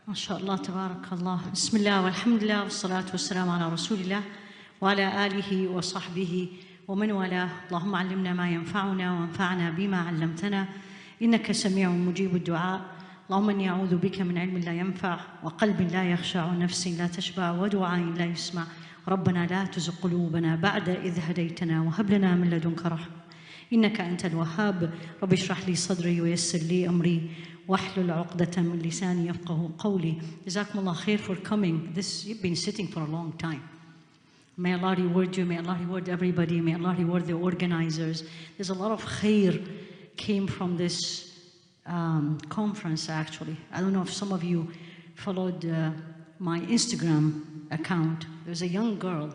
MashaAllah, tabarakallah. Bismillah, walhamdulillah, wassalatu wassalamu ala rasulillah, wa ala alihi wa sahbihi, wa man wala. Allahumma allimna ma yanfa'una, wa anfa'na bima 'allamtana. Innaka sami'un mujibu du'a. Allahumma inni a'udhu bika min ilmin la yanfa' wa qalbin la yakhsha' wa nafsin la tashba' wa du'ain la yusma'. ربنا لا تزغ قلوبنا بعد إذ هديتنا وهب لنا من لدنك رحمة إنك أنت الوهاب رب اشرح لي صدري ويسر لي أمري واحلل عقدة من لساني يفقهوا قولي. جزاكم الله خير for coming. You've been sitting for a long time. May Allah reward you, may Allah reward everybody, may Allah reward the organizers. There's a lot of khair came from this conference actually. I don't know if some of you followed my Instagram account. There was a young girl,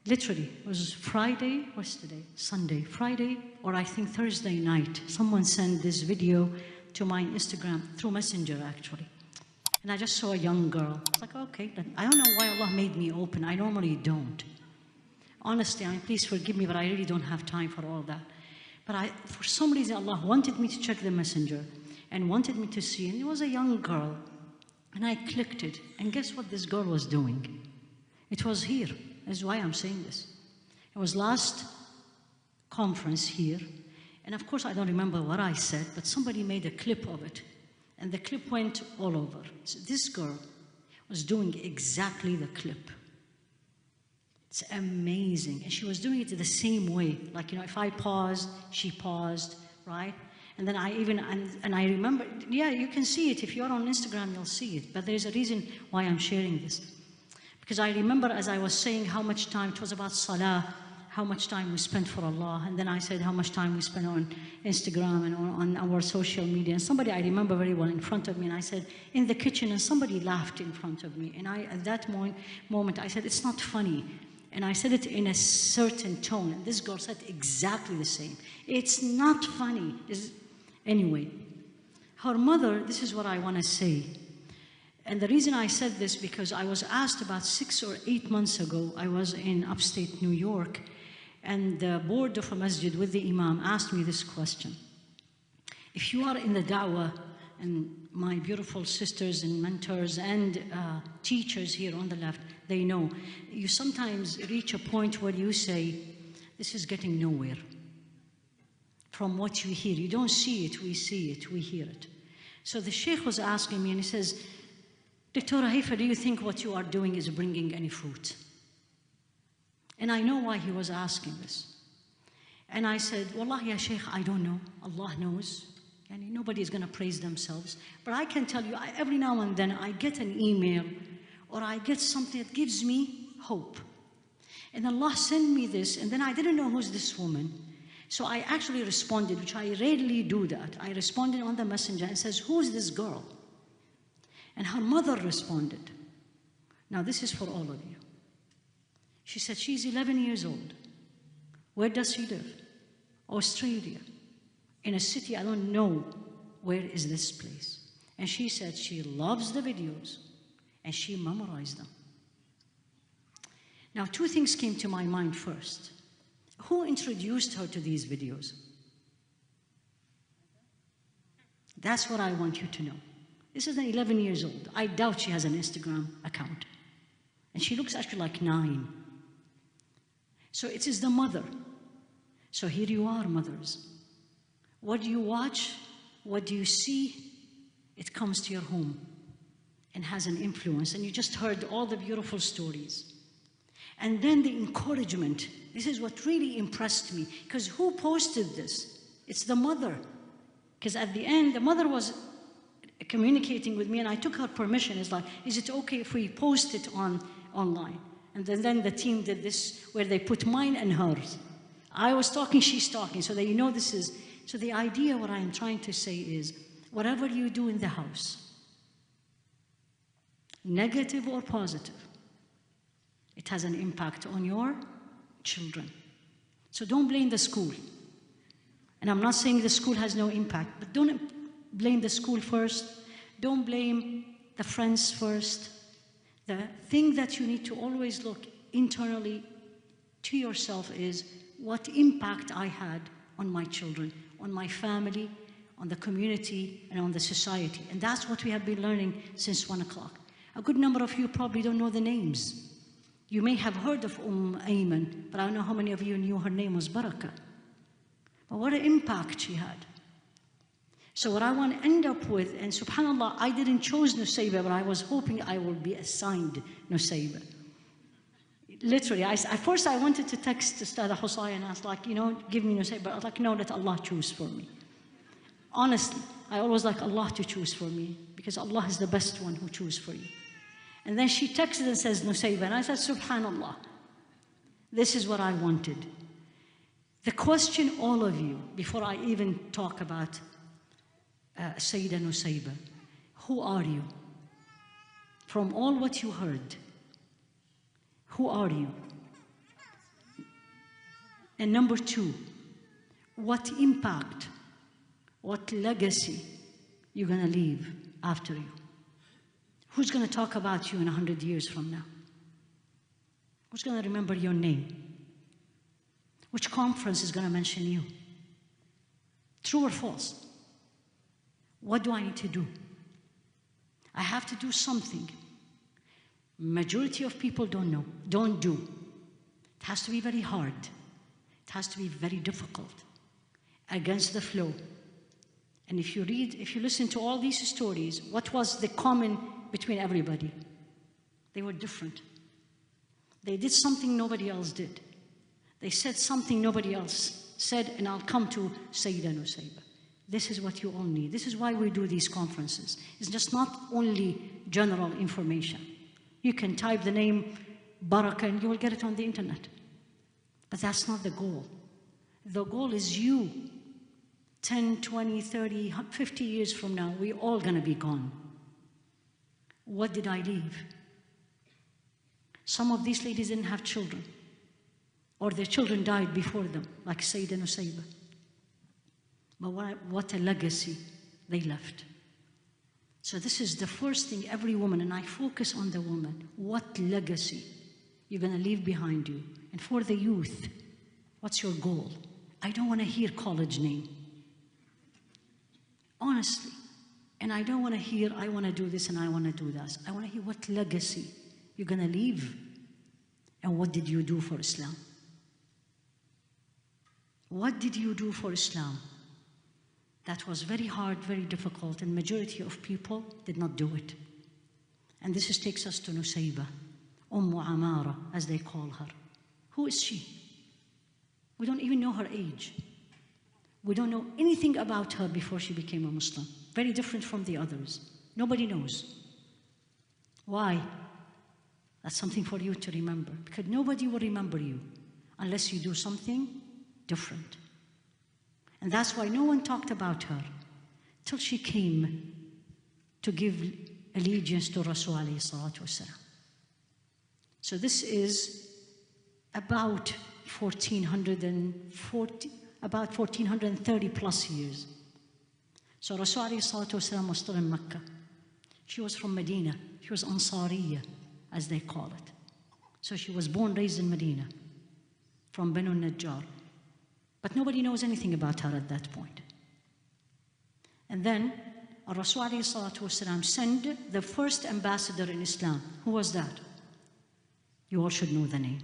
literally, it was Friday, what's today? Sunday, Friday, or I think Thursday night. Someone sent this video to my Instagram through Messenger actually. And I just saw a young girl. I was like, okay, then I don't know why Allah made me open. I normally don't. Honestly, please forgive me, but I really don't have time for all that. But for some reason, Allah wanted me to check the Messenger and wanted me to see, and it was a young girl. And I clicked it, and guess what this girl was doing? It was here. That's why I'm saying this. It was last conference here, and of course I don't remember what I said, but somebody made a clip of it, and the clip went all over. So this girl was doing exactly the clip. It's amazing, and she was doing it the same way. Like, you know, if I paused, she paused, right? And then I remember, yeah, you can see it. If you're on Instagram, you'll see it. But there's a reason why I'm sharing this. Because I remember as I was saying how much time, it was about salah, how much time we spent for Allah. And then I said how much time we spent on Instagram and on our social media. And somebody I remember very well in front of me, and I said, in the kitchen, and somebody laughed in front of me. And at that moment, I said, it's not funny. And I said it in a certain tone. And this girl said exactly the same. It's not funny. Anyway, her mother, this is what I want to say. And the reason I said this, because I was asked about 6 or 8 months ago, I was in upstate New York, and the board of a masjid with the imam asked me this question. If you are in the da'wah, and my beautiful sisters and mentors and teachers here on the left, they know, you sometimes reach a point where you say, this is getting nowhere. From what you hear, you don't see it, we see it, we hear it. So the sheikh was asking me, and he says, Dr. Haifaa, do you think what you are doing is bringing any fruit? And I know why he was asking this. And I said, Wallahi ya sheikh, I don't know. Allah knows. And nobody is going to praise themselves. But I can tell you, every now and then I get an email or I get something that gives me hope. And Allah sent me this, and then I didn't know who's this woman. So I actually responded, which I rarely do that. I responded on the messenger and says, who's this girl? And her mother responded. Now this is for all of you. She said, she's 11 years old. Where does she live? Australia. In a city, I don't know where is this place. And she said she loves the videos and she memorized them. Now 2 things came to my mind first. Who introduced her to these videos? That's what I want you to know. This is an 11 years old. I doubt she has an Instagram account. And she looks actually like 9. So it is the mother. So here you are, mothers. What do you watch? What do you see? It comes to your home and has an influence. And you just heard all the beautiful stories. And then the encouragement. This is what really impressed me. Because who posted this? It's the mother. Because at the end, the mother was communicating with me, and I took her permission. It's like, is it okay if we post it online? And then the team did this, where they put mine and hers. I was talking, she's talking, so that you know this is. So the idea, what I'm trying to say is, whatever you do in the house, negative or positive, it has an impact on your children. So don't blame the school. And I'm not saying the school has no impact, but don't blame the school first. Don't blame the friends first. The thing that you need to always look internally to yourself is, what impact I had on my children, on my family, on the community, and on the society. And that's what we have been learning since 1 o'clock. A good number of you probably don't know the names. You may have heard of Ayman, but I don't know how many of you knew her name was Barakah. But what an impact she had. So what I want to end up with, and subhanAllah, I didn't choose Nusayba, but I was hoping I will be assigned Nusayba. Literally, at first I wanted to text Ustadha Husay and I was like, give me Nusayba. But I was like, no, let Allah choose for me. Honestly, I always like Allah to choose for me, because Allah is the best one who chooses for you. And then she texted and says, Nusayba. And I said, subhanAllah, this is what I wanted. The question, all of you, before I even talk about Sayyida Nusayba, who are you? From all what you heard, who are you? And number two, what impact, what legacy you're going to leave after you? Who's going to talk about you in 100 years from now? Who's going to remember your name? Which conference is going to mention you? True or false? What do I need to do? I have to do something. Majority of people don't know, don't do. It has to be very hard. It has to be very difficult, against the flow. And if you listen to all these stories, what was the common between everybody? They were different. They did something nobody else did. They said something nobody else said, and I'll come to Sayyida Nusayba. This is what you all need. This is why we do these conferences. It's just not only general information. You can type the name Barakah and you will get it on the internet. But that's not the goal. The goal is you. 10, 20, 30, 50 years from now, we're all going to be gone. What did I leave? Some of these ladies didn't have children, or their children died before them, like Sayyida Nusayba. But what a legacy they left. So this is the first thing every woman, and I focus on the woman, what legacy you're going to leave behind you. And for the youth, what's your goal? I don't want to hear college name. Honestly. And I don't want to hear, I want to do this and I want to do that. I want to hear what legacy you're going to leave. And what did you do for Islam? What did you do for Islam? That was very hard, very difficult, and majority of people did not do it. And this takes us to Nusayba, Amara, as they call her. Who is she? We don't even know her age. We don't know anything about her before she became a Muslim. Very different from the others. Nobody knows. Why? That's something for you to remember, because nobody will remember you unless you do something different. And that's why no one talked about her till she came to give allegiance to Rasul alayhi salatu wasalam. So this is about 1430 plus years. So Rasul alayhi salatu wasalam was still in Mecca. She was from Medina. She was Ansariya, as they call it. So she was born, raised in Medina, from Banu Najjar. But nobody knows anything about her at that point. And then Rasul alayhi salatu wasalam sent the first ambassador in Islam. Who was that? You all should know the name.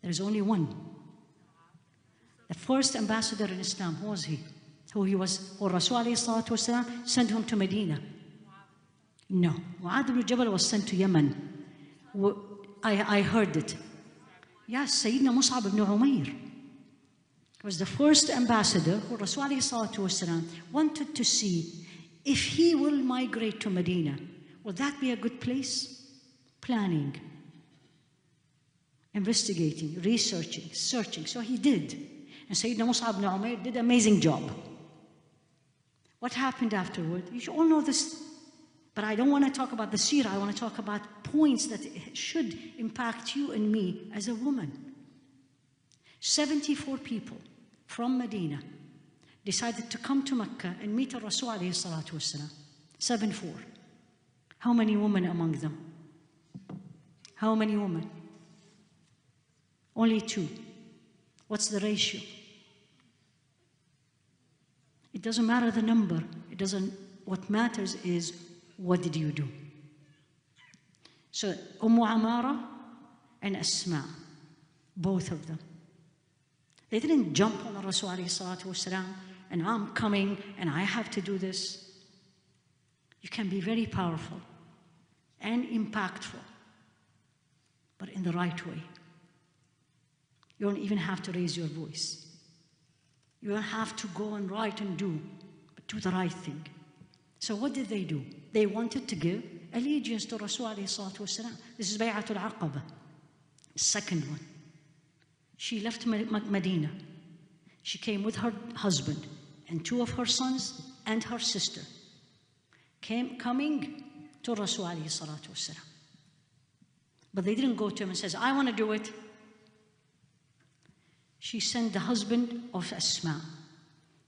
There's only one. The first ambassador in Islam, who was he? Who he was? Or Rasul alayhi salatu wasalam sent him to Medina. No. Mu'adh ibn Jabal was sent to Yemen. I heard it. Yes, Sayyidina Mus'ab ibn Umair was the first ambassador who Rasul alayhi salatu wasalam wanted to see if he will migrate to Medina. Will that be a good place? Planning, investigating, researching, searching. So he did. And Sayyidina Mus'ab ibn Umair did an amazing job. What happened afterward? You all know this. But I don't want to talk about the seerah. I want to talk about points that should impact you and me as a woman. 74 people from Medina decided to come to Mecca and meet Rasul alayhi salatu wasalam. 74. How many women among them? How many women? Only 2. What's the ratio? It doesn't matter the number. It doesn't, what matters is, what did you do? So, Amara and Asma, both of them. They didn't jump on the Rasul ﷺ and I'm coming and I have to do this. You can be very powerful and impactful, but in the right way. You don't even have to raise your voice. You don't have to go and write and do, but do the right thing. So what did they do? They wanted to give allegiance to Rasul ﷺ. This is Bay'atul Aqaba. Second one. She left Medina. She came with her husband and 2 of her sons and her sister. Coming to Rasul ﷺ. But they didn't go to him and says, I want to do it. She sent the husband of Asma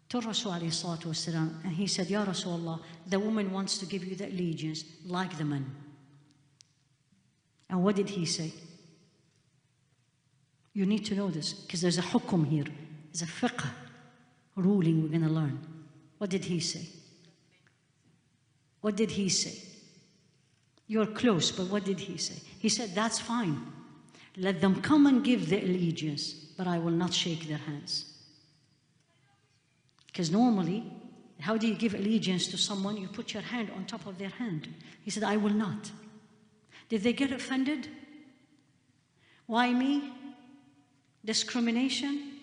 to Rasul ﷺ, and he said, Ya Rasulullah, the woman wants to give you the allegiance like the man. And what did he say? You need to know this, because there's a hukum here. There's a fiqh ruling we're going to learn. What did he say? What did he say? You're close, but what did he say? He said, that's fine. Let them come and give the allegiance, but I will not shake their hands. Because normally, how do you give allegiance to someone? You put your hand on top of their hand. He said, I will not. Did they get offended? Why me? Discrimination?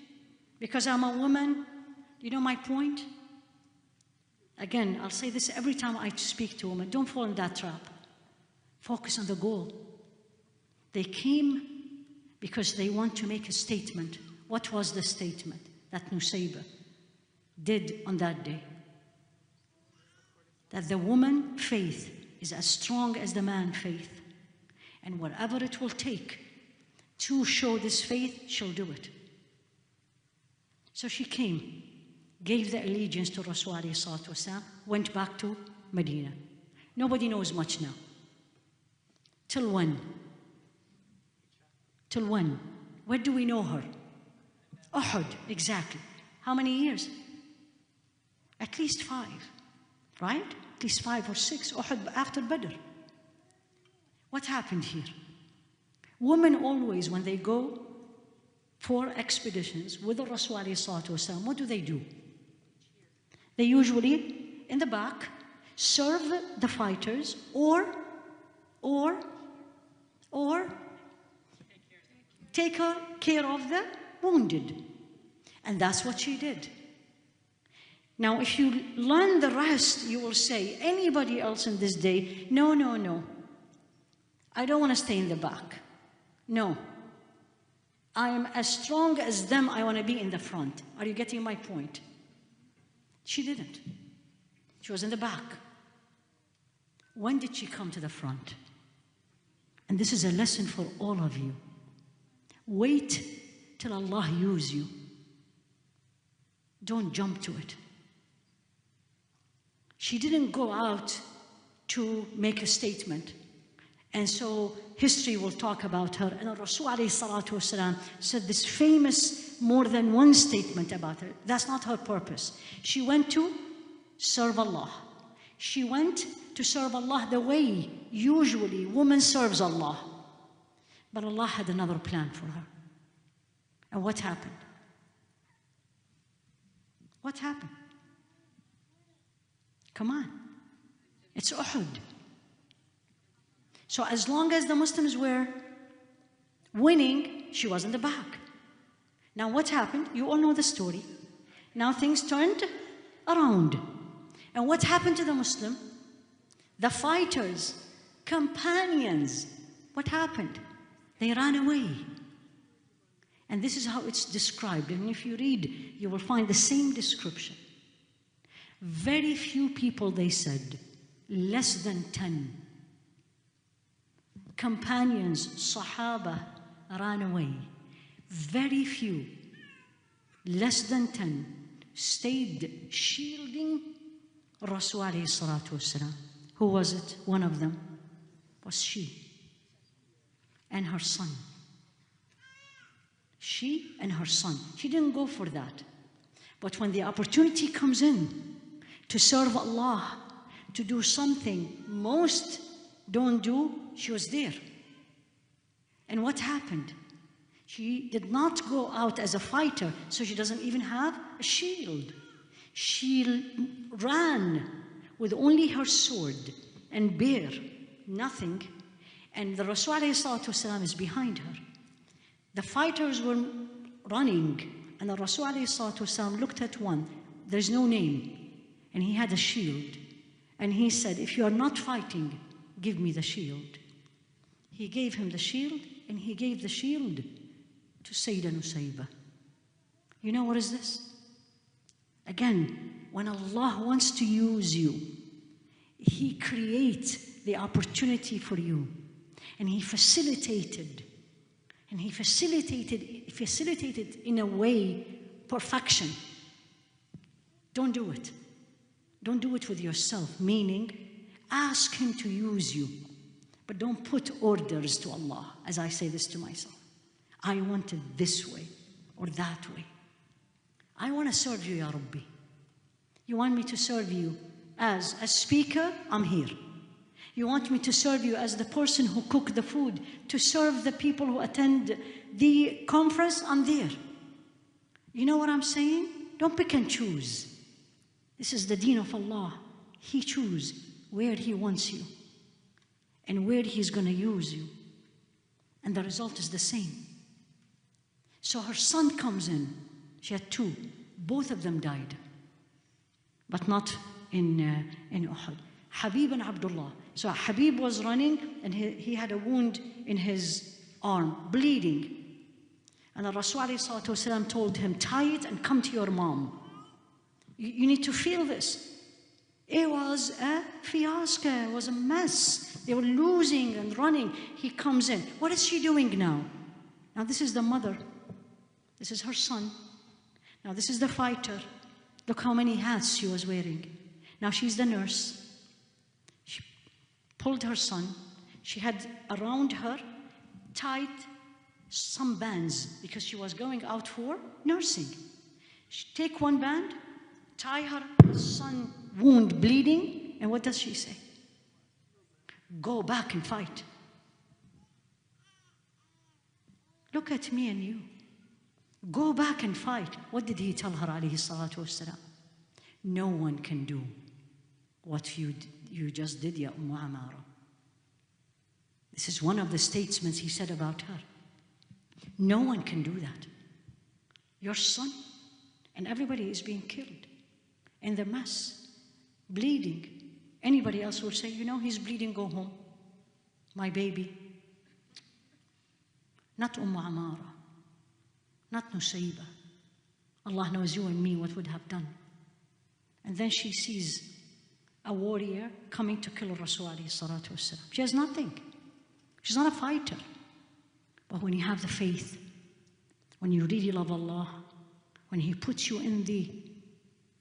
Because I'm a woman? You know my point? Again, I'll say this every time I speak to women. Don't fall in that trap. Focus on the goal. They came because they want to make a statement. What was the statement that Nusayba did on that day? That the woman faith is as strong as the man faith. And whatever it will take to show this faith, she'll do it. So she came, gave the allegiance to Rasul ﷺ, went back to Medina. Nobody knows much now. Till when? Till when? Where do we know her? Uhud, exactly. How many years? At least 5, right? At least 5 or 6, Uhud after Badr. What happened here? Women always, when they go for expeditions with the Rasul ﷺ, what do? They usually, in the back, serve the fighters or take care of the wounded. And that's what she did. Now, if you learn the rest, you will say, anybody else in this day, no. I don't want to stay in the back. No. I am as strong as them, I want to be in the front. Are you getting my point? She didn't. She was in the back. When did she come to the front? And this is a lesson for all of you. Wait till Allah uses you. Don't jump to it. She didn't go out to make a statement. And so history will talk about her. And Rasul ﷺ said this famous more than one statement about her. That's not her purpose. She went to serve Allah. She went to serve Allah the way usually woman serves Allah. But Allah had another plan for her. And what happened? What happened? Come on. It's Uhud. So as long as the Muslims were winning, she was in the back. Now what happened? You all know the story. Now things turned around. And what happened to the Muslim? The fighters, companions, what happened? They ran away. And this is how it's described. And if you read, you will find the same description. Very few people, they said, less than 10 companions, Sahaba, ran away. Very few, less than 10, stayed shielding Rasul alayhi salatu wasalam. Who was it? One of them was she and her son. She and her son. She didn't go for that. But when the opportunity comes in to serve Allah, to do something most don't do, she was there. And what happened? She did not go out as a fighter, so she doesn't even have a shield. She ran with only her sword and bare, nothing. And the Rasul ﷺ is behind her. The fighters were running, and the Rasul ﷺ looked at one. There's no name. And he had a shield. And he said, if you are not fighting, give me the shield. He gave him the shield, and he gave the shield to Sayyidah Nusayba. You know what is this? Again, when Allah wants to use you, He creates the opportunity for you. And He facilitated. And He facilitated in a way, perfection. Don't do it. Don't do it with yourself, meaning ask Him to use you. But don't put orders to Allah, as I say this to myself. I want it this way or that way. I want to serve you, Ya Rabbi. You want me to serve you as a speaker? I'm here. You want me to serve you as the person who cook the food, to serve the people who attend the conference? I'm there. You know what I'm saying? Don't pick and choose. This is the deen of Allah. He chooses where He wants you and where He's going to use you. And the result is the same. So her son comes in. She had two. Both of them died. But not in Uhud. Habib and Abdullah. So Habib was running, and he had a wound in his arm, bleeding. And the Rasul ﷺ told him, tie it and come to your mom. You need to feel this. It was a fiasco. It was a mess. They were losing and running. He comes in. What is she doing now? Now this is the mother. This is her son. Now this is the fighter. Look how many hats she was wearing. Now she's the nurse. She pulled her son. She had around her tied some bands because she was going out for nursing. She take one band, tie her son wound bleeding, and what does she say? Go back and fight. Look at me and you. Go back and fight. What did he tell her, alayhi salatu wassalam? No one can do what you just did, ya Amara. This is one of the statements he said about her. No one can do that. Your son and everybody is being killed in the mess, bleeding. Anybody else would say, you know, he's bleeding, go home. My baby. Not Amara. Not Nusayba. Allah knows you and me what would have done. And then she sees a warrior coming to kill Rasul alayhi salatu wasalam. She has nothing. She's not a fighter. But when you have the faith, when you really love Allah, when He puts you in the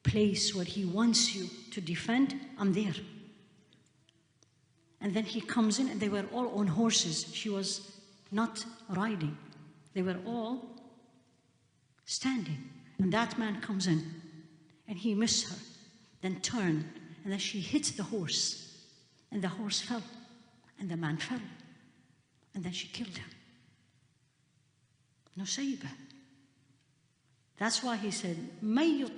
place where He wants you to defend, I'm there. And then He comes in, and they were all on horses. She was not riding. They were all standing. And that man comes in, and he missed her, then turned, and then she hit the horse, and the horse fell, and the man fell, and then she killed him. Nusayba. That's why he said, لا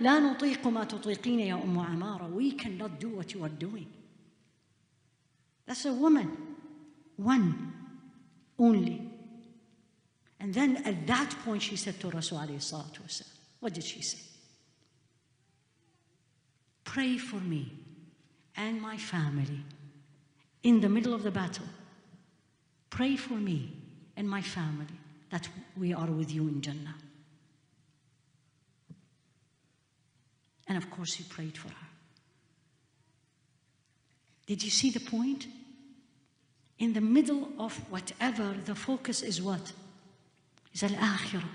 نطيق ما تطيقين يا أم عمارة. We cannot do what you are doing. That's a woman. One. Only. And then at that point she said to Rasul alayhi salatu wasalam, what did she say? Pray for me and my family in the middle of the battle. Pray for me and my family that we are with you in Jannah. And of course he prayed for her. Did you see the point? In the middle of whatever, the focus is what? Is al-akhirah.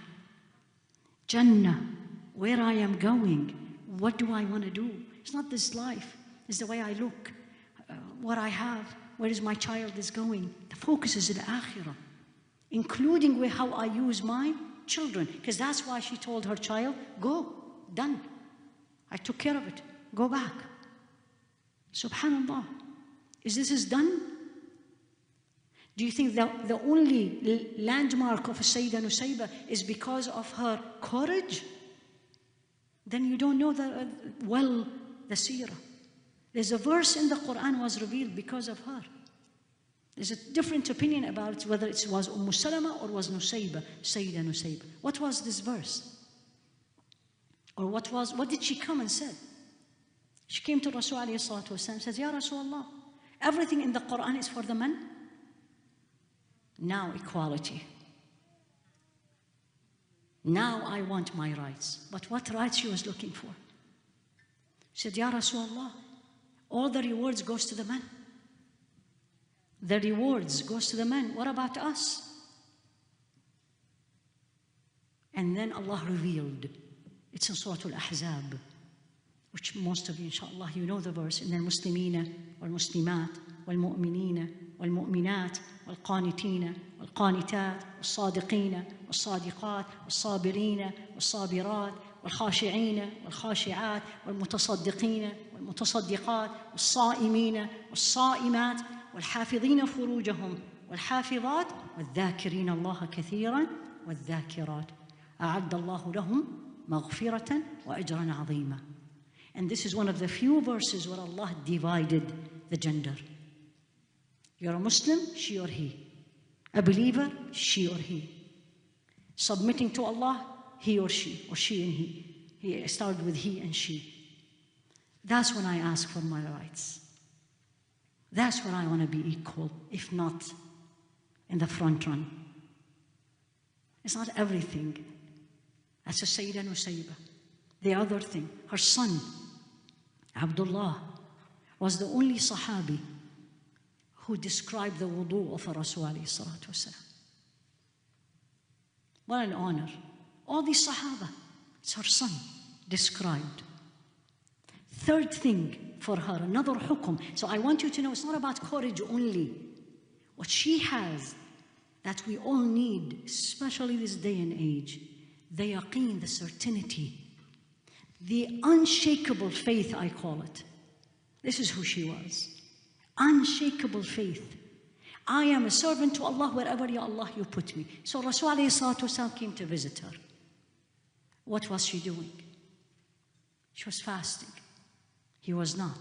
Jannah, where I am going. What do I want to do? It's not this life. It's the way I look, what I have, where is my child is going. The focus is al-akhirah, including how I use my children, because that's why she told her child, go, done. I took care of it. Go back. Subhanallah. Is this done? Do you think that the only landmark of Sayyidah Nusayba is because of her courage? Then you don't know the seerah. There's a verse in the Quran was revealed because of her. There's a different opinion about whether it was Salama or was Nusayba, Sayyidah Nusayba. What was this verse? Or what did she come and said? She came to Rasul alayhi salatu wasalam and says, Ya Rasulullah, everything in the Quran is for the men. Now equality. Now I want my rights. But what rights she was looking for? She said, Ya Rasulullah, all the rewards goes to the men. The rewards goes to the men. What about us? And then Allah revealed. It's in Surah Al-Ahzab, which most of you, inshallah, you know the verse. إن المسلمين والمسلمات والمؤمنين والمؤمنات والقانتين والقانتات والصادقين والصادقات والصابرين والصابرات والخاشعين والخاشعات والمتصدقين والمتصدقات والصائمين والصائمات والحافظين فروجهم والحافظات والذاكرين الله كثيرا والذاكرات أعد الله لهم مغفرة وأجرا عظيما. And this is one of the few verses where Allah divided the gender. You're a Muslim, she or he. A believer, she or he. Submitting to Allah, he or she and he. He started with he and she. That's when I ask for my rights. That's when I want to be equal, if not in the front run. It's not everything. That's a Sayyidah Nusayba. The other thing, her son, Abdullah, was the only Sahabi who described the wudu of Rasul alayhi salatu wasalam. What an honor. All these Sahaba, it's her son, described. Third thing for her, another hukum. So I want you to know it's not about courage only. What she has that we all need, especially this day and age, the yaqeen, the certainty, the unshakable faith, I call it. This is who she was. Unshakable faith. I am a servant to Allah wherever, Ya Allah, you put me. So Rasul alayhi salatu wasalam came to visit her. What was she doing? She was fasting. He was not.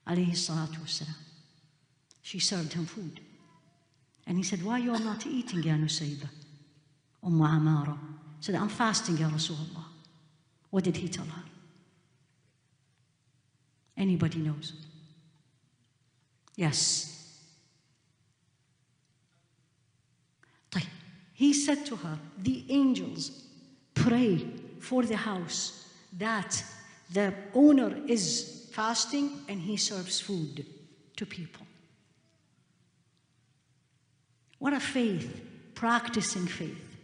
Alayhi salatu wasalam. She served him food. And he said, why you are not eating, Ya Nusayba? Amara said, I'm fasting, Ya Rasulullah. What did he tell her? Anybody knows? Yes. He said to her, the angels pray for the house that the owner is fasting and he serves food to people. What a faith, practicing faith,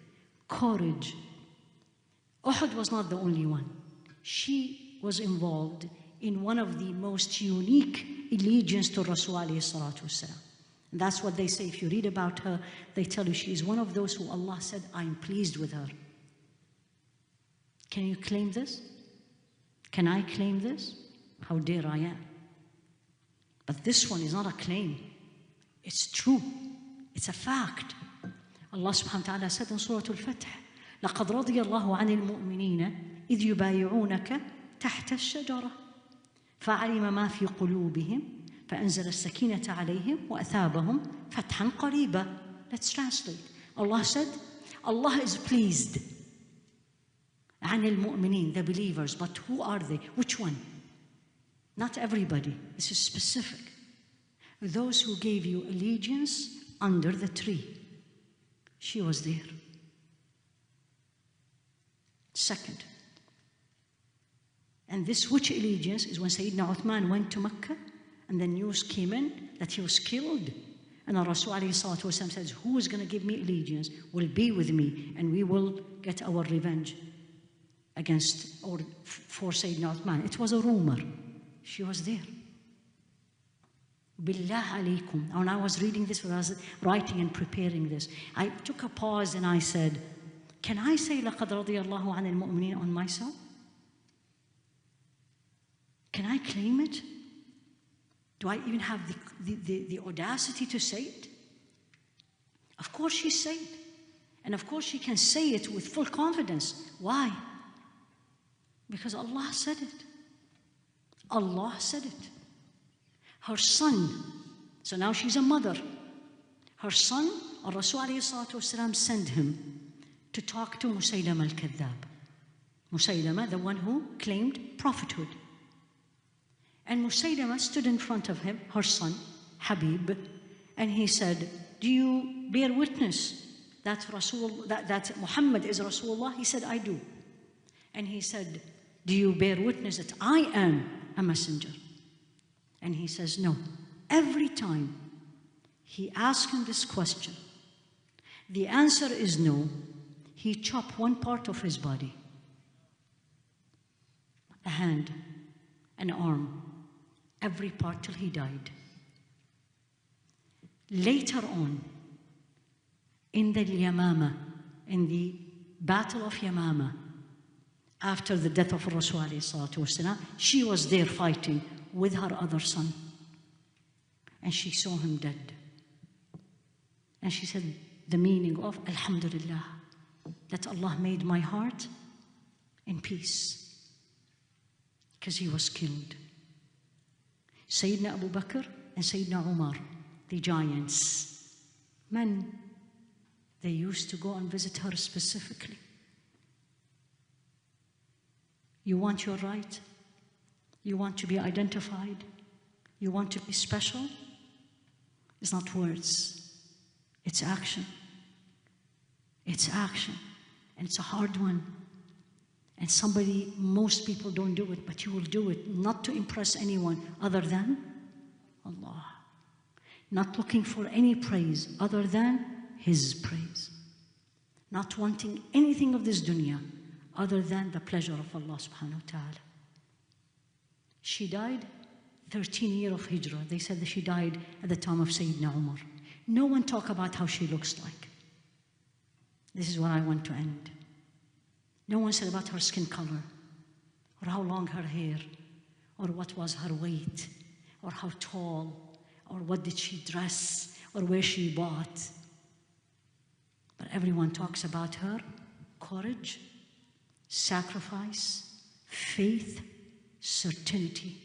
courage. Uhud was not the only one. She was involved in one of the most unique allegiance to Rasul alayhi salatu wasalam. And that's what they say. If you read about her, they tell you she is one of those who Allah said, I'm pleased with her. Can you claim this? Can I claim this? How dare I am. But this one is not a claim. It's true. It's a fact. Allah subhanahu wa ta'ala said in Surah Al-Fath, لَقَدْ رَضِيَ اللَّهُ عَنِ الْمُؤْمِنِينَ إِذْ يُبَايِعُونَكَ تَحْتَ الشَّجَرَةِ فَعَلِمَ مَا فِي قُلُوبِهِمْ فَأَنزَلَ السَّكِينَةَ عَلَيْهِمْ وَأَثَابَهُمْ فَتْحًا قَرِيبًا. Let's translate. Allah said, Allah is pleased. عَنِ الْمُؤْمِنِينَ, the believers. But who are they? Which one? Not everybody. This is specific. Those who gave you allegiance under the tree. She was there. Second. And this which allegiance is when Sayyidina Uthman went to Mecca and the news came in that he was killed. And Rasul alayhi salatu wasalam says, who is going to give me allegiance will be with me and we will get our revenge against or for Sayyidina Uthman. It was a rumor. She was there. Billah alaykum. When I was reading this, when I was writing and preparing this, I took a pause and I said, Can I say لَقَدْ رَضِيَ اللَّهُ عَنِ الْمُؤْمِنِينَ on myself? Can I claim it? Do I even have the audacity to say it? Of course she said it. And of course she can say it with full confidence. Why? Because Allah said it. Allah said it. Her son, so now she's a mother. Her son, Rasul alayhi salatu wasalam, sent him to talk to Musaylama al-Kadhab. Musaylama, the one who claimed prophethood. And Musaylama stood in front of him, her son, Habib, and he said, do you bear witness that Muhammad is Rasulullah? He said, I do. And he said, do you bear witness that I am a messenger? And he says, no. Every time he asks him this question, the answer is no. He chopped one part of his body, a hand, an arm, every part till he died. Later on, in the Yamama, in the Battle of Yamama, after the death of Rasul alayhi salatu wasalam, she was there fighting with her other son. And she saw him dead. And she said the meaning of Alhamdulillah, that Allah made my heart in peace, because he was killed. Sayyidina Abu Bakr and Sayyidina Umar, the giants, men, they used to go and visit her specifically. You want your right? You want to be identified? You want to be special? It's not words, it's action. It's action, and it's a hard one. And most people don't do it, but you will do it, not to impress anyone other than Allah. Not looking for any praise other than His praise. Not wanting anything of this dunya other than the pleasure of Allah subhanahu wa ta'ala. She died 13 years of Hijrah. They said that she died at the time of Sayyidina Umar. No one talk about how she looks like. This is where I want to end. No one said about her skin color, or how long her hair, or what was her weight, or how tall, or what did she dress, or where she bought. But everyone talks about her courage, sacrifice, faith, certainty.